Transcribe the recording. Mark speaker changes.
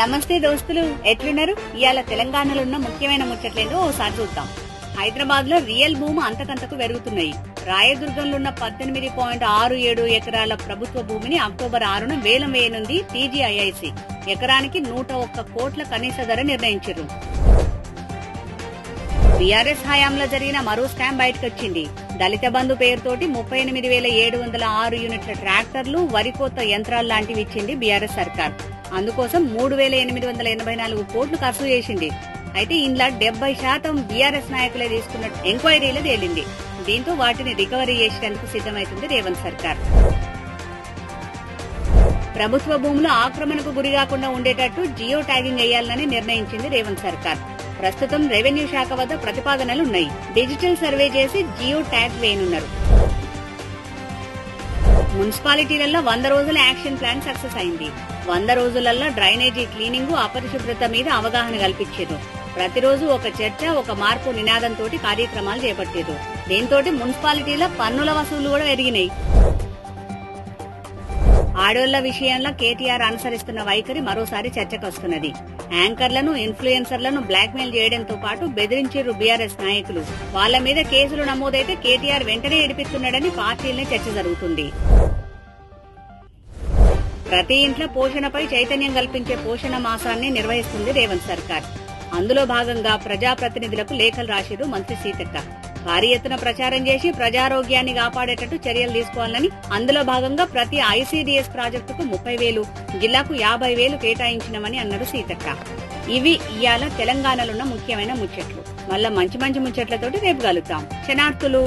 Speaker 1: నమస్తే దోస్తులు, ఎట్లున్నారు? ఇవాళ తెలంగాణలో ఉన్న ముఖ్యమైన ముచ్చట్లేందో ఓసారి చూద్దాం. హైదరాబాద్ లో రియల్ భూమి అంతకంతకు పెరుగుతున్నాయి. రాయదుర్గంలో ఉన్న 18.67 ఎకరాల ప్రభుత్వ భూమిని అక్టోబర్ 6న వేలం వేయనుంది టీజీఐఐసి. ఎకరానికి 101 కోట్ల కనీస ధర నిర్ణయించారు. బీఆర్ఎస్ హయాంలో జరిగిన మరో స్కామ్ బయటకొచ్చింది. దళిత బంధు పేరుతోటి 38,706 యూనిట్ల ట్రాక్టర్లు, వరి కోత యంత్రాలు లాంటివి ఇచ్చింది బీఆర్ఎస్ సర్కార్. అందుకోసం 3,884 కోట్లు ఖర్చు చేసింది. అయితే ఇందులో 70% బీఆర్ఎస్ నాయకులే తీసుకున్నట్టు ఎంక్వైరీలో తేలింది. దీంతో వాటిని రికవరీ చేసేందుకు సిద్దమైతుంది రేవంత్ సర్కార్. ప్రభుత్వ భూములు ఆక్రమణకు గురికాకుండా ఉండేటట్టు జియో ట్యాగింగ్ వేయాలని నిర్ణయించింది రేవంత్ సర్కార్. ప్రస్తుతం రెవెన్యూ శాఖ వద్ద ప్రతిపాదనలున్నాయి. డిజిటల్ సర్వే చేసి జియో ట్యాగ్ వేయనున్నారు. మున్సిపాలిటీలలో 100 రోజుల యాక్షన్ ప్లాన్ సక్సెస్ అయింది. 100 రోజులలో డ్రైనేజీ క్లీనింగ్, అపరిశుభ్రత మీద అవగాహన కల్పించారు. ప్రతిరోజు ఒక చర్చ, ఒక మార్పు నినాదంతో కార్యక్రమాలు చేపట్టారు. దీంతో మున్సిపాలిటీల పన్నుల వసూళ్లు కూడా పెరిగినాయి. ఆడోళ్ల విషయంలో కేటీఆర్ అనుసరిస్తున్న వైఖరి మరోసారి చర్చకొస్తున్నది. యాంకర్లను, ఇన్ఫ్లుయెన్సర్లను బ్లాక్మెయిల్ చేయడంతో పాటు బెదిరించారు బీఆర్ఎస్ నాయకులు. వాళ్ల మీద కేసులు నమోదైతే కేటీఆర్ వెంటనే ఇడిపిస్తున్నాడని పార్టీలనే చర్చ జరుగుతుంది. ప్రతి ఇంట్లో పోషణపై చైతన్యం కల్పించే పోషణ మాసాన్ని నిర్వహిస్తుంది రేవంత్ సర్కార్. అందులో భాగంగా ప్రజాప్రతినిధులకు లేఖలు రాసిరు మంత్రి సీతక్క. భారీ ఎత్తున ప్రచారం చేసి ప్రజారోగ్యాన్ని కాపాడేటట్టు చర్యలు తీసుకోవాలని, అందులో భాగంగా ప్రతి ఐసీడీఎస్ ప్రాజెక్టుకు 30,000, జిల్లాకు 50,000 కేటాయించినామని అన్నారు సీతక్క. ఇవి ఇయాల తెలంగాణలో ఉన్న ముఖ్యమైన ముచ్చట్లు. మళ్ళా మంచి మంచి ముచ్చట్లతోటి రేపు కలుద్దాం. శనార్థులు.